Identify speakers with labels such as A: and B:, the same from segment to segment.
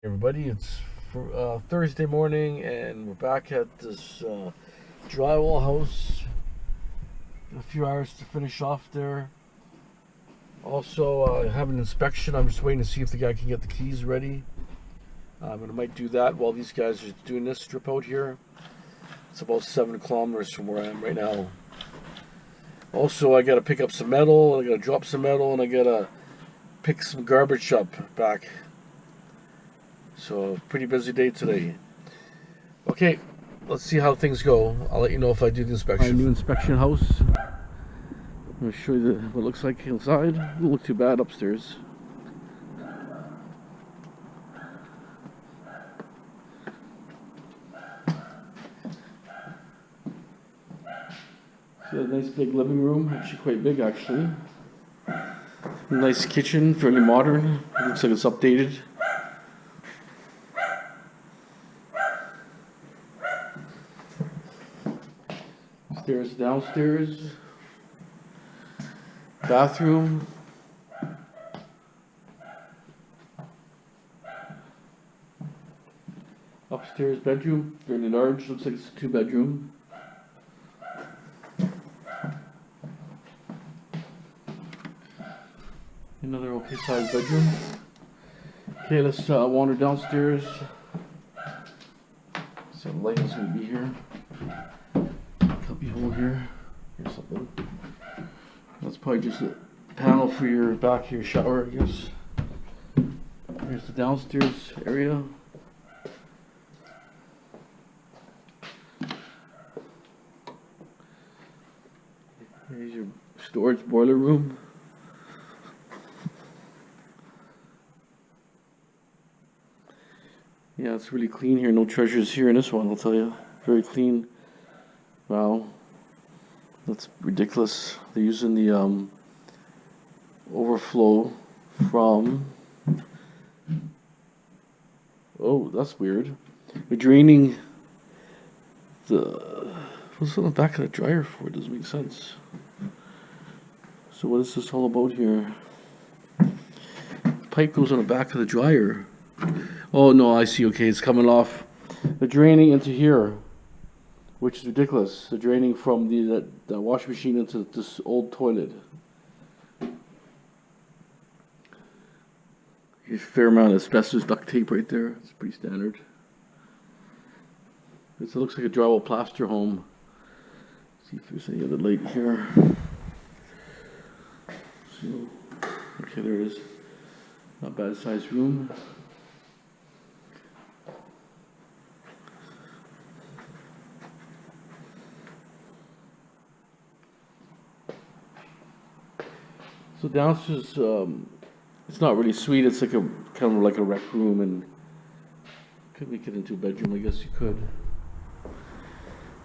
A: Everybody, it's Thursday morning, and we're back at this drywall house. A few hours to finish off there. Also, have an inspection. I'm just waiting to see if the guy can get the keys ready. I might do that while these guys are doing this strip out here. It's about 7 kilometers from where I am right now. Also, I got to pick up some metal. I got to drop some metal, and I got to pick some garbage up back. So, pretty busy day today. Okay, let's see how things go. I'll let you know if I do the inspection. New inspection house. I'm going to show you what it looks like inside. It doesn't look too bad upstairs. So, a nice big living room. Actually, quite big, actually. Nice kitchen, fairly modern. It looks like it's updated. Stairs downstairs, bathroom, upstairs bedroom, fairly large, looks like it's a 2-bedroom. Another okay sized bedroom. Okay, let's wander downstairs. So the lighting's gonna be here. Hole here. Here's something. That's probably just a panel for your back of your shower, I guess. Here's the downstairs area. Here's your storage boiler room. Yeah, it's really clean here. No treasures here in this one, I'll tell you. Very clean. Wow, that's ridiculous. They're using the overflow from... Oh, that's weird. They're draining the... What's on the back of the dryer for? It doesn't make sense. So what is this all about here? The pipe goes on the back of the dryer. Oh no, I see. Okay, it's coming off. They're draining into here, which is ridiculous. They're draining from the washing machine into this old toilet. There's a fair amount of asbestos duct tape right there. It's pretty standard. It looks like a drywall plaster home. Let's see if there's any other light here. So, okay, there it is. Not bad sized room. So downstairs, it's not really suite. It's like a kind of like a rec room, and could make it into a bedroom. I guess you could.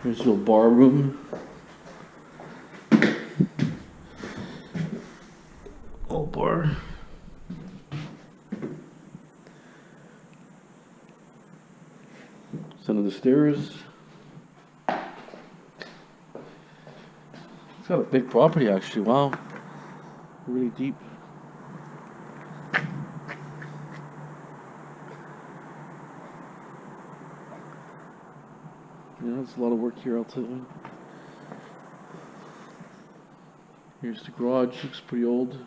A: Here's a little bar room. Old bar. Some of the stairs. It's got a big property actually. Wow. Really deep. Yeah, there's a lot of work here, I'll tell you. Here's the garage, looks pretty old.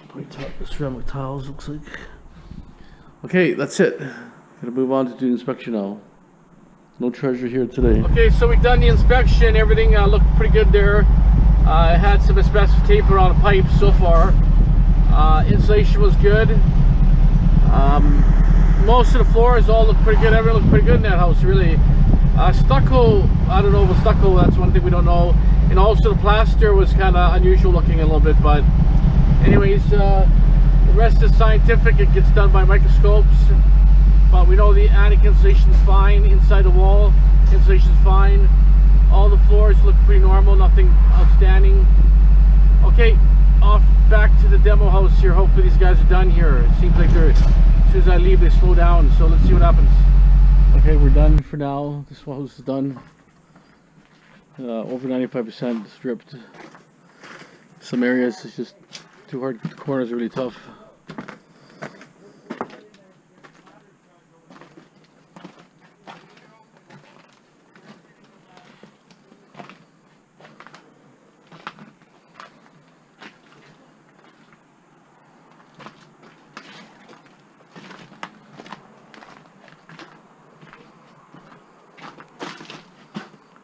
A: Pretty top, the ceramic tiles looks like. Okay, that's it. Gonna move on to do the inspection now. No treasure here today. Okay, so we've done the inspection. Everything looked pretty good there. I had some asbestos tape around the pipes so far. Insulation was good. Most of the floors all look pretty good. Everything looked pretty good in that house, really. Stucco, I don't know about stucco. That's one thing we don't know. And also the plaster was kind of unusual looking a little bit. But anyways, the rest is scientific. It gets done by microscopes, but we know the attic insulation is fine. Inside the wall, insulation is fine. All the floors look pretty normal, nothing outstanding. Okay, off back to the demo house here. Hopefully these guys are done here. It seems like they're, as soon as I leave, they slow down. So let's see what happens. Okay, we're done for now. This house is done. over 95% stripped. Some areas it's just too hard. The corners are really tough.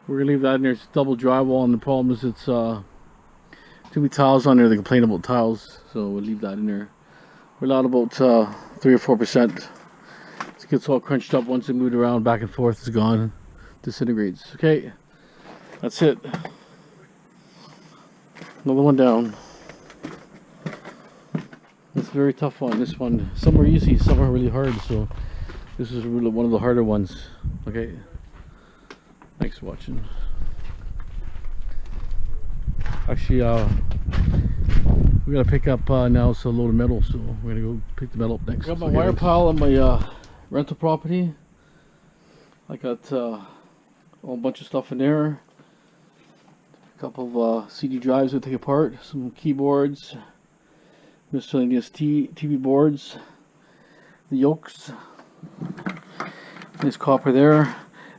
A: We're gonna leave that in there. It's double drywall, and the problem is it's too many tiles on there. They complain about tiles, so we'll leave that in there. We're allowed about 3 or 4%. It gets all crunched up. Once it moved around back and forth, it's gone, disintegrates. Okay, that's it. Another one down. It's a very tough one. This one, some are easy, some are really hard. So this is really one of the harder ones. Okay. Thanks for watching. Actually, we gotta pick up now. It's a load of metal, so we're gonna go pick the metal up next. I got my wire pile on my rental property. I got a whole bunch of stuff in there. A couple of CD drives to take apart. Some keyboards, miscellaneous TV boards, the yokes. Nice copper there.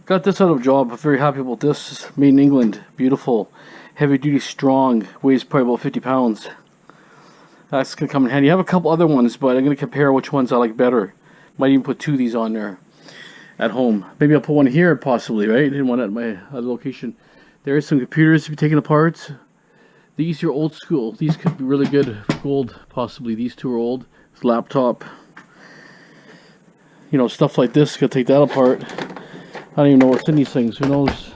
A: Got this out of a job. I'm very happy about this. Made in England. Beautiful. Heavy duty, strong. Weighs probably about 50 pounds. That's going to come in handy. I have a couple other ones, but I'm going to compare which ones I like better. Might even put 2 of these on there at home. Maybe I'll put one here possibly, right? And one at my other location. There is some computers to be taken apart. These are old school. These could be really good gold, possibly. These 2 are old. It's laptop. You know, stuff like this. Could take that apart. I don't even know what's in these things. Who knows?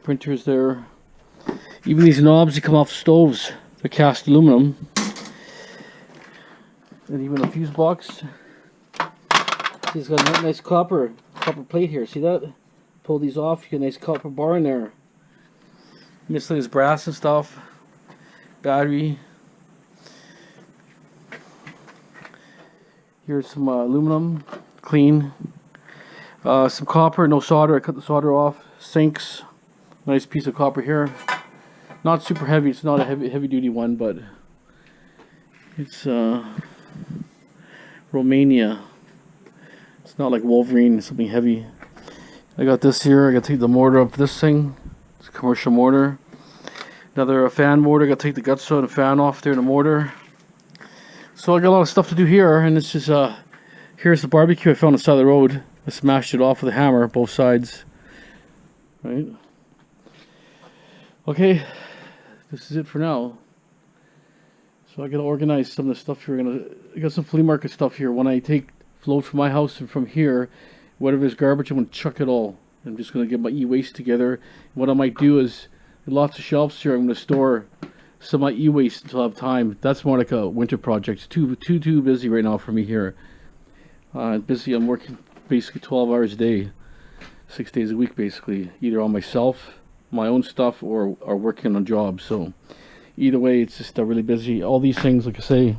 A: Printers there. Even these knobs that come off stoves. They're cast aluminum. And even a fuse box. It's got a nice copper plate here. See that? Pull these off. You get a nice copper bar in there. Miscellaneous brass and stuff. Battery. Here's some aluminum. Clean. Some copper, no solder. I cut the solder off. Sinks, nice piece of copper here. Not super heavy. It's not a heavy duty one, but it's Romania. It's not like Wolverine, something heavy. I got this here. I got to take the mortar of this thing. It's a commercial mortar. Another fan mortar. I got to take the guts out and the fan off there in the mortar. So I got a lot of stuff to do here, and this is here's the barbecue I found on the side of the road. I smashed it off with a hammer, both sides. Right? Okay, this is it for now. So I gotta organize some of the stuff here. I got some flea market stuff here. When I take load from my house and from here, whatever is garbage, I'm gonna chuck it all. I'm just gonna get my e-waste together. What I might do is, lots of shelves here, I'm gonna store some of my e-waste until I have time. That's more like a winter project. It's too busy right now for me here. Busy. I'm working basically 12 hours a day, 6 days a week basically, either on myself, my own stuff, or working on jobs. So either way, it's just really busy. All these things, like I say,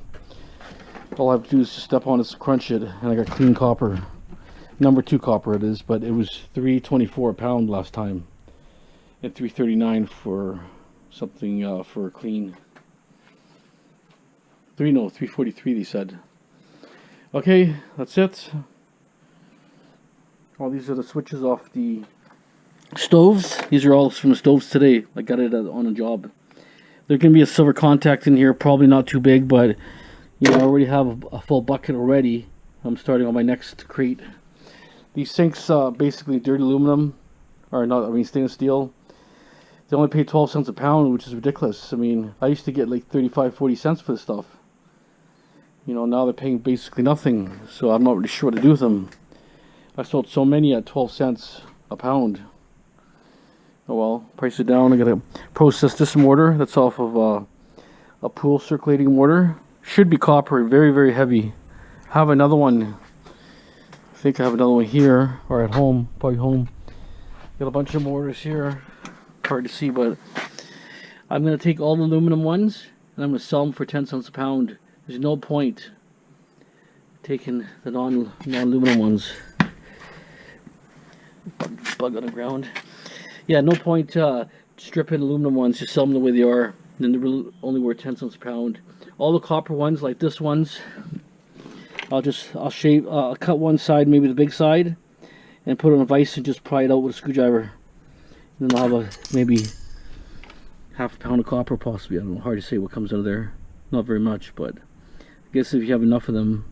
A: all I have to do is just step on it, crunch it, and I got clean copper. Number 2 copper it is, but it was $3.24 a pound last time, and $3.39 for something for clean. $3.43 they said. Okay, that's it. All these are the switches off the stoves. These are all from the stoves today. I got it on a job. There's going to be a silver contact in here, probably not too big, but you know, I already have a full bucket already. I'm starting on my next crate. These sinks, basically dirty aluminum, or not, I mean stainless steel. They only pay 12 cents a pound, which is ridiculous. I mean, I used to get like 35-40 cents for this stuff. You know, now they're paying basically nothing, so I'm not really sure what to do with them. I sold so many at 12 cents a pound. Oh well, price it down. I gotta process this mortar. That's off of a pool circulating mortar. Should be copper, very, very heavy. I have another one. I think I have another one here, or at home, probably home. Got a bunch of mortars here. Hard to see, but I'm gonna take all the aluminum ones and I'm gonna sell them for 10 cents a pound. There's no point taking the non-aluminum ones. Bug on the ground. Yeah, no point stripping aluminum ones. Just sell them the way they are. Then they're only worth 10 cents a pound. All the copper ones, like this ones, I'll cut one side, maybe the big side, and put it on a vise and just pry it out with a screwdriver. And then I'll have maybe half a pound of copper, possibly. I don't know, hard to say what comes out of there. Not very much, but I guess if you have enough of them.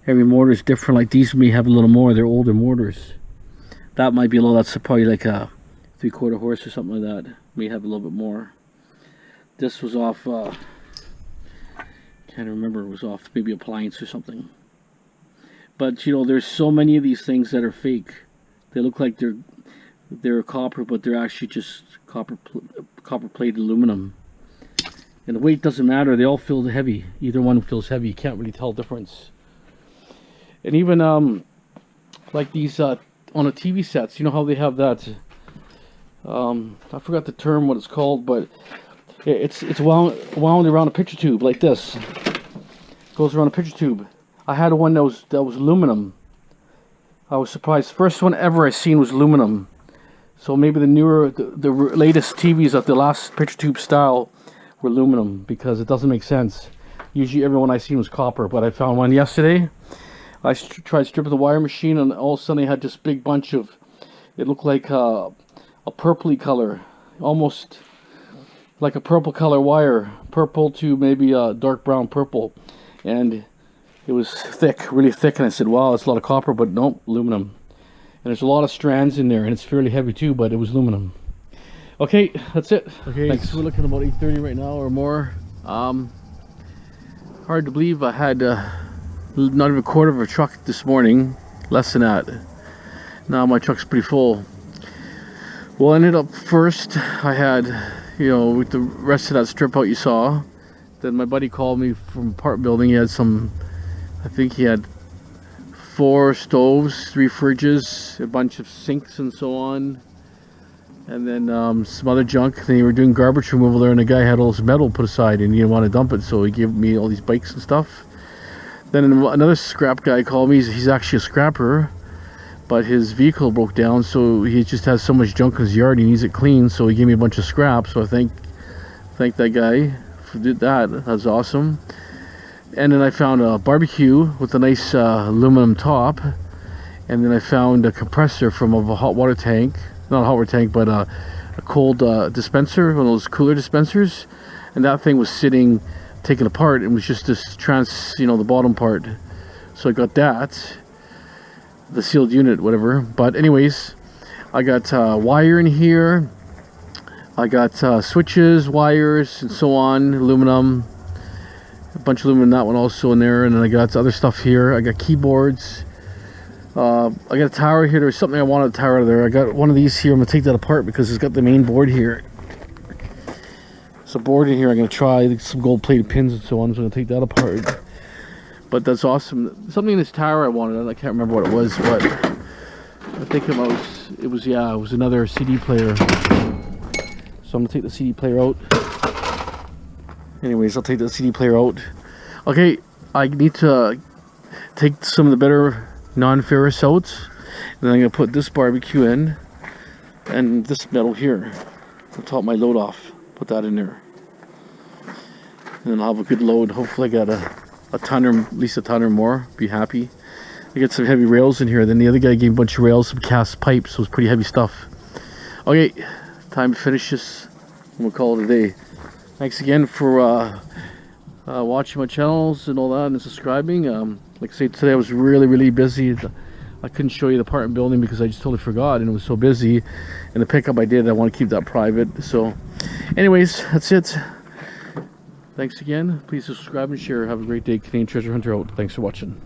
A: Every mortar is different. Like these may have a little more. They're older mortars. That might be a little. That's probably like a 3/4 horse or something like that. May have a little bit more. This was off. Can't remember. It was off maybe appliance or something. But you know, there's so many of these things that are fake. They look like they're copper, but they're actually just copper plated aluminum. And the weight doesn't matter. They all feel heavy. Either one feels heavy. You can't really tell the difference. And even like these on the TV sets, you know how they have that. I forgot the term, what it's called, but it's wound around a picture tube like this. It goes around a picture tube. I had one that was aluminum. I was surprised. First one ever I seen was aluminum. So maybe the latest TVs of the last picture tube style were aluminum, because it doesn't make sense. Usually everyone I seen was copper, but I found one yesterday. I tried stripping the wire machine, and all of a sudden I had this big bunch of, it looked like a purpley color, almost like a purple color wire, purple to maybe a dark brown purple, and it was thick, really thick. And I said, wow, it's a lot of copper, but nope, aluminum. And there's a lot of strands in there, and it's fairly heavy too, but it was aluminum. Okay, that's it. Okay, thanks. So we're looking about 8:30 right now or more. Hard to believe I had not even a quarter of a truck this morning, less than that. Now my truck's pretty full. Well, I ended up first, I had, you know, with the rest of that strip out you saw. Then my buddy called me from part building. He had some, I think he had 4 stoves, 3 fridges, a bunch of sinks and so on, and then some other junk. Then they were doing garbage removal there, and the guy had all this metal put aside and he didn't want to dump it, so he gave me all these bikes and stuff. Then another scrap guy called me. He's actually a scrapper, but his vehicle broke down, so he just has so much junk in his yard, he needs it clean, so he gave me a bunch of scrap. So I thank that guy for did that. That was awesome. And then I found a barbecue with a nice aluminum top, and then I found a compressor from a hot water tank, not a hot water tank, but a cold dispenser, one of those cooler dispensers, and that thing was sitting taken apart, and was just this the bottom part. So I got that, the sealed unit, whatever. But anyways, I got wire in here, I got switches, wires, and so on, aluminum, a bunch of aluminum in that one also in there. And then I got other stuff here. I got keyboards, I got a tower here. There was something I wanted to tower out of there. I got one of these here. I'm gonna take that apart because it's got the main board here. A board in here. I'm going to try some gold plated pins and so on. So I'm going to take that apart. But that's awesome. Something in this tower I wanted. I can't remember what it was, but I think it was another CD player. So I'm going to take the CD player out. Anyways, I'll take the CD player out. Okay, I need to take some of the better non-ferrous out. And then I'm going to put this barbecue in and this metal here to top my load off. Put that in there. And then I'll have a good load. Hopefully I got a ton, or at least a ton or more. Be happy. I got some heavy rails in here. Then the other guy gave me a bunch of rails, some cast pipes. So it's pretty heavy stuff. Okay, time to finish this. And we'll call it a day. Thanks again for watching my channels and all that, and subscribing. Like I say, today I was really busy. I couldn't show you the part in building because I just totally forgot, and it was so busy. And the pickup I did, I want to keep that private. So anyways, that's it. Thanks again. Please subscribe and share. Have a great day. Canadian Treasure Hunter out. Thanks for watching.